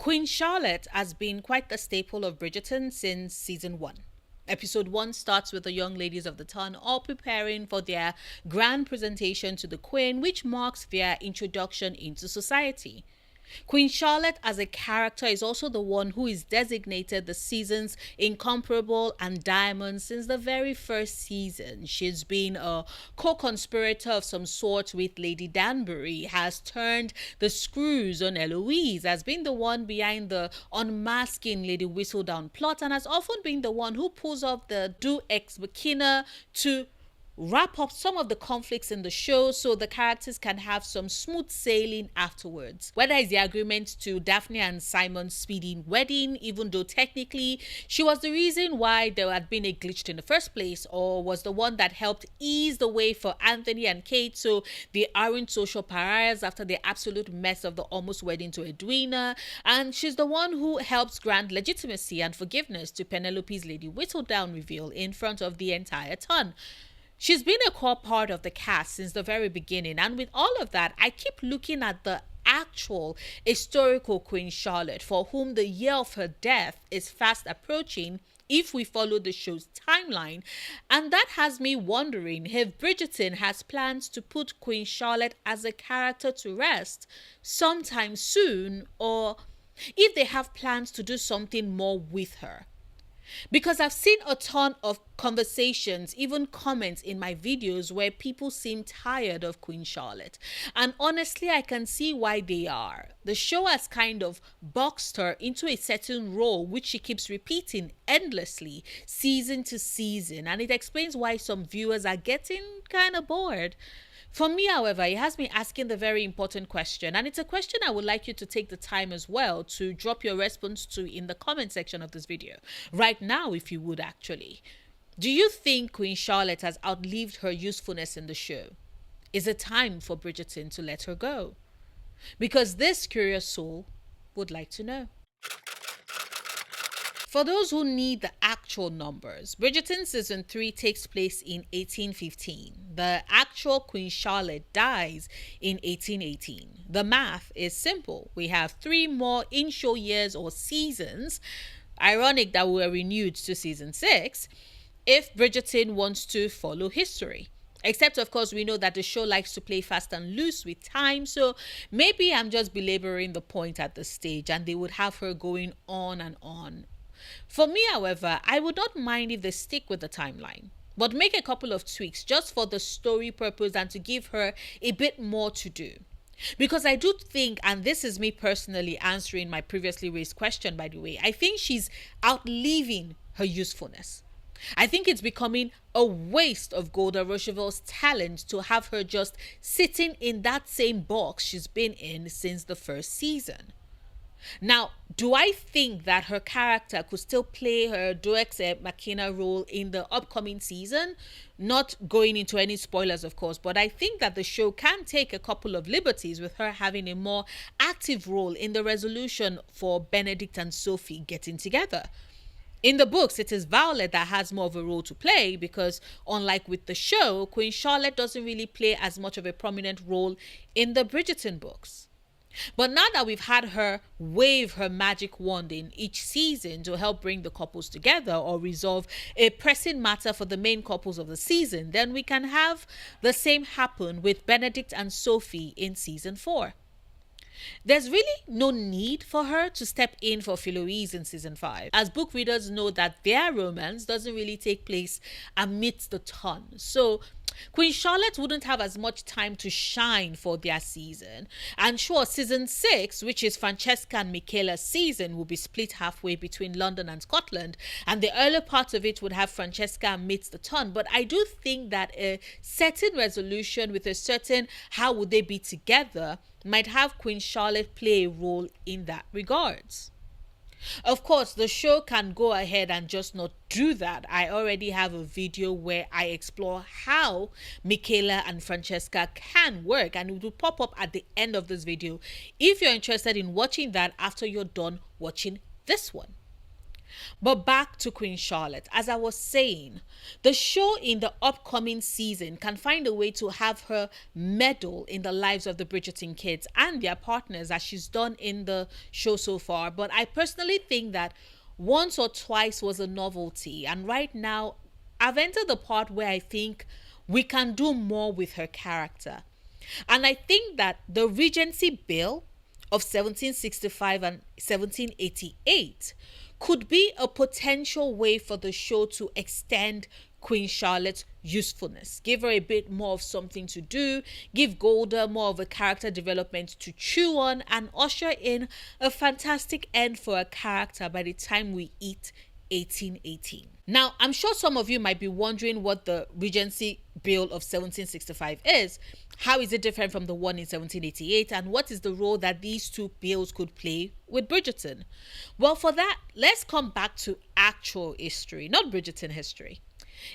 Queen Charlotte has been quite the staple of Bridgerton since season 1. Episode 1 starts with the young ladies of the town all preparing for their grand presentation to the Queen, which marks their introduction into society. Queen Charlotte as a character is also the one who is designated the season's incomparable and diamond since the very first season. She's been a co-conspirator of some sort with Lady Danbury, has turned the screws on Eloise, has been the one behind the unmasking Lady Whistledown plot, and has often been the one who pulls off the do ex machina to wrap up some of the conflicts in the show so the characters can have some smooth sailing afterwards. Whether it's the agreement to Daphne and Simon's speedy wedding, even though technically she was the reason why there had been a glitch in the first place, or was the one that helped ease the way for Anthony and Kate so they aren't social pariahs after the absolute mess of the almost wedding to Edwina, and she's the one who helps grant legitimacy and forgiveness to Penelope's Lady Whistledown reveal in front of the entire ton. She's been a core part of the cast since the very beginning, and with all of that, I keep looking at the actual historical Queen Charlotte, for whom the year of her death is fast approaching if we follow the show's timeline, and that has me wondering if Bridgerton has plans to put Queen Charlotte as a character to rest sometime soon, or if they have plans to do something more with her. Because I've seen a ton of conversations, even comments in my videos where people seem tired of Queen Charlotte. And honestly, I can see why they are. The show has kind of boxed her into a certain role which she keeps repeating endlessly, season to season. And it explains why some viewers are getting kind of bored. For me, however, it has me asking the very important question, and it's a question I would like you to take the time as well to drop your response to in the comment section of this video. Right now, if you would actually. Do you think Queen Charlotte has outlived her usefulness in the show? Is it time for Bridgerton to let her go? Because this curious soul would like to know. For those who need the actual numbers, Bridgerton season 3 takes place in 1815. The actual Queen Charlotte dies in 1818. The math is simple. We have 3 more in-show years or seasons. Ironic that we were renewed to season 6 if Bridgerton wants to follow history. Except, of course, we know that the show likes to play fast and loose with time, so maybe I'm just belaboring the point at this stage and they would have her going on and on. For me, however, I would not mind if they stick with the timeline, but make a couple of tweaks just for the story purpose and to give her a bit more to do. Because I do think, and this is me personally answering my previously raised question, by the way, I think she's outliving her usefulness. I think it's becoming a waste of Golda Rochevelle's talent to have her just sitting in that same box she's been in since the first season. Now, do I think that her character could still play her Deus Ex Machina role in the upcoming season? Not going into any spoilers, of course, but I think that the show can take a couple of liberties with her having a more active role in the resolution for Benedict and Sophie getting together. In the books, it is Violet that has more of a role to play because, unlike with the show, Queen Charlotte doesn't really play as much of a prominent role in the Bridgerton books. But now that we've had her wave her magic wand in each season to help bring the couples together or resolve a pressing matter for the main couples of the season, then we can have the same happen with Benedict and Sophie in season 4. There's really no need for her to step in for Philoise in season 5, as book readers know that their romance doesn't really take place amidst the ton. So Queen Charlotte wouldn't have as much time to shine for their season. And sure, season 6, which is Francesca and Michaela's season, will be split halfway between London and Scotland, and the earlier part of it would have Francesca amidst the ton. But I do think that a certain resolution with a certain how would they be together might have Queen Charlotte play a role in that regards. Of course, the show can go ahead and just not do that. I already have a video where I explore how Michaela and Francesca can work, and it will pop up at the end of this video if you're interested in watching that after you're done watching this one. But back to Queen Charlotte. As I was saying, the show in the upcoming season can find a way to have her meddle in the lives of the Bridgerton kids and their partners, as she's done in the show so far. But I personally think that once or twice was a novelty. And right now, I've entered the part where I think we can do more with her character. And I think that the Regency Bill of 1765 and 1788 could be a potential way for the show to extend Queen Charlotte's usefulness, give her a bit more of something to do, give Golda more of a character development to chew on, and usher in a fantastic end for a character by the time we hit 1818. Now, I'm sure some of you might be wondering what the Regency Bill of 1765 is. How is it different from the one in 1788? And what is the role that these two bills could play with Bridgerton? Well, for that, let's come back to actual history, not Bridgerton history.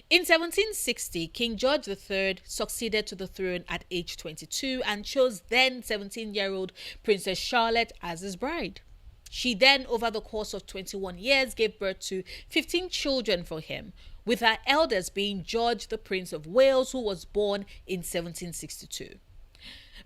In 1760, King George III succeeded to the throne at age 22 and chose then 17-year-old Princess Charlotte as his bride. She then, over the course of 21 years, gave birth to 15 children for him, with her eldest being George, the Prince of Wales, who was born in 1762.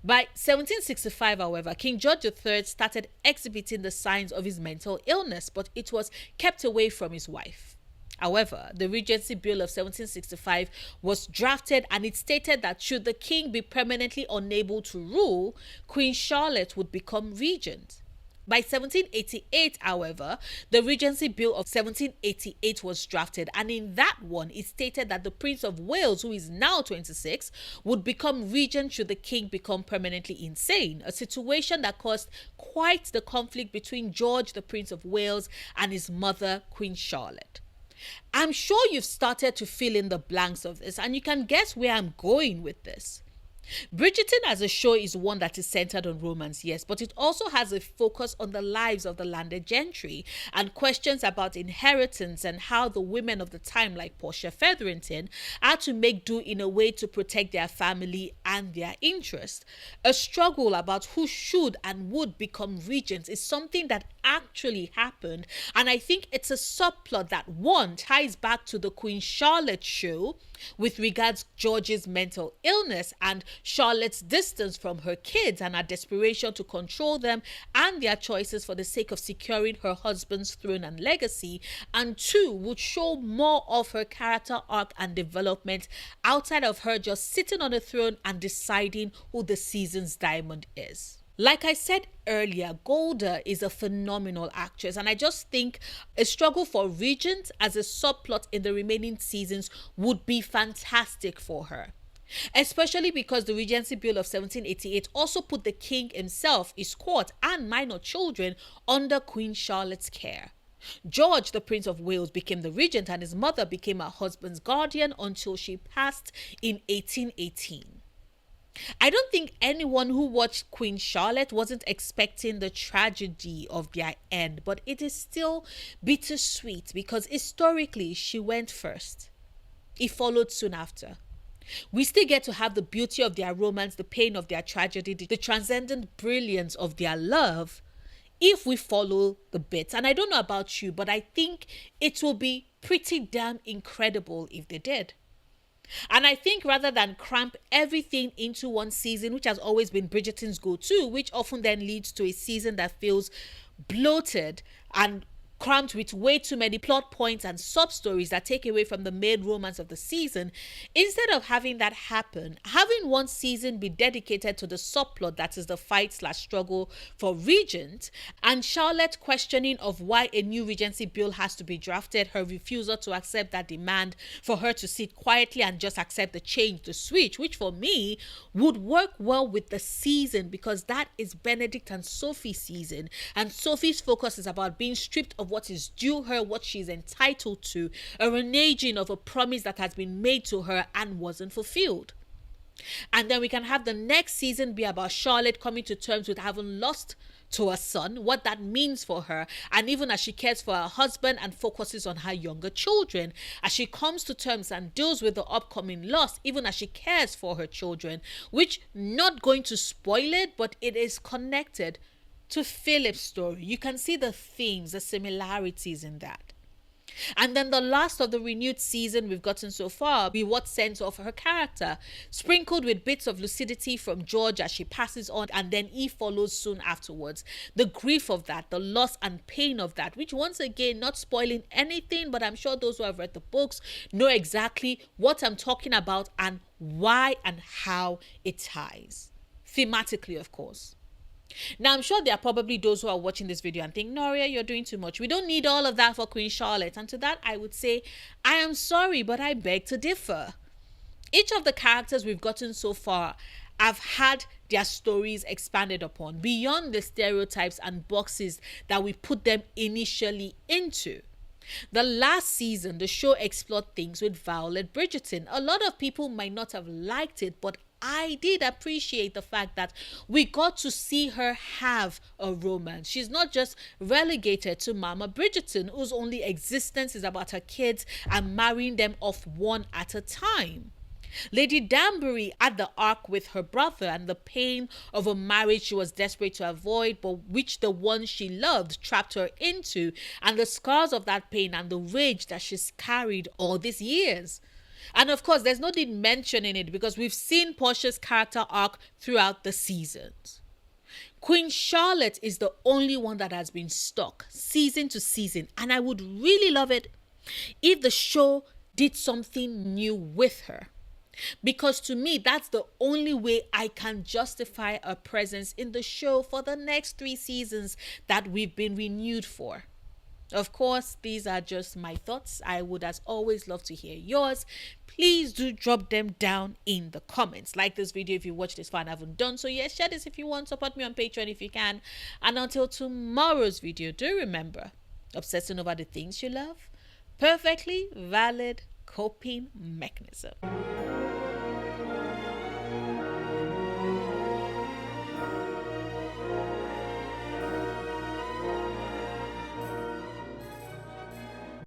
By 1765, however, King George III started exhibiting the signs of his mental illness, but it was kept away from his wife. However, the Regency Bill of 1765 was drafted, and it stated that should the king be permanently unable to rule, Queen Charlotte would become regent. By 1788, however, the Regency Bill of 1788 was drafted, and in that one, it stated that the Prince of Wales, who is now 26, would become regent should the king become permanently insane, a situation that caused quite the conflict between George, the Prince of Wales, and his mother, Queen Charlotte. I'm sure you've started to fill in the blanks of this, and you can guess where I'm going with this. Bridgerton as a show is one that is centered on romance, yes, but it also has a focus on the lives of the landed gentry and questions about inheritance and how the women of the time, like Portia Featherington, had to make do in a way to protect their family and their interest. A struggle about who should and would become regents is something that actually happened, and I think it's a subplot that one ties back to the Queen Charlotte show with regards George's mental illness and Charlotte's distance from her kids and her desperation to control them and their choices for the sake of securing her husband's throne and legacy, and two, would show more of her character arc and development outside of her just sitting on a throne and deciding who the season's diamond is. Like I said earlier, Golda is a phenomenal actress, and I just think a struggle for regent as a subplot in the remaining seasons would be fantastic for her. Especially because the Regency Bill of 1788 also put the king himself, his court, and minor children under Queen Charlotte's care. George, the Prince of Wales, became the regent, and his mother became her husband's guardian until she passed in 1818. I don't think anyone who watched Queen Charlotte wasn't expecting the tragedy of their end, but it is still bittersweet because historically she went first. It followed soon after. We still get to have the beauty of their romance, the pain of their tragedy, the transcendent brilliance of their love if we follow the bits. And I don't know about you, but I think it will be pretty damn incredible if they did. And I think rather than cramp everything into one season, which has always been Bridgerton's go-to, which often then leads to a season that feels bloated and crammed with way too many plot points and sub-stories that take away from the main romance of the season, instead of having that happen, having one season be dedicated to the subplot that is the fight/struggle for regent, and Charlotte questioning of why a new regency bill has to be drafted, her refusal to accept that demand for her to sit quietly and just accept the change, the switch, which for me would work well with the season because that is Benedict and Sophie's season, and Sophie's focus is about being stripped of what is due her, what she's entitled to, a reneging of a promise that has been made to her and wasn't fulfilled. And then we can have the next season be about Charlotte coming to terms with having lost to her son, what that means for her, and even as she cares for her husband and focuses on her younger children, as she comes to terms and deals with the upcoming loss, even as she cares for her children, which, not going to spoil it, but it is connected to Philip's story. You can see the themes, the similarities in that. And then the last of the renewed season we've gotten so far be what sense of her character, sprinkled with bits of lucidity from George as she passes on, and then Eve follows soon afterwards. The grief of that, the loss and pain of that, which once again, not spoiling anything, but I'm sure those who have read the books know exactly what I'm talking about and why and how it ties. Thematically, of course. Now, I'm sure there are probably those who are watching this video and think, Noria, you're doing too much. We don't need all of that for Queen Charlotte. And to that, I would say, I am sorry, but I beg to differ. Each of the characters we've gotten so far have had their stories expanded upon beyond the stereotypes and boxes that we put them initially into. The last season, the show explored things with Violet Bridgerton. A lot of people might not have liked it, but I did appreciate the fact that we got to see her have a romance. She's not just relegated to Mama Bridgerton, whose only existence is about her kids and marrying them off one at a time. Lady Danbury had the arc with her brother and the pain of a marriage she was desperate to avoid, but which the one she loved trapped her into, and the scars of that pain and the rage that she's carried all these years. And of course, there's no need mentioning it because we've seen Portia's character arc throughout the seasons. Queen Charlotte is the only one that has been stuck season to season, and I would really love it if the show did something new with her. Because to me, that's the only way I can justify her presence in the show for the next 3 seasons that we've been renewed for. Of course, these are just my thoughts. I would, as always, love to hear yours. Please do drop them down in the comments. Like this video if you watched this far and haven't done so yet. Share this if you want. Support me on Patreon if you can. And until tomorrow's video, do remember, obsessing over the things you love, perfectly valid coping mechanism.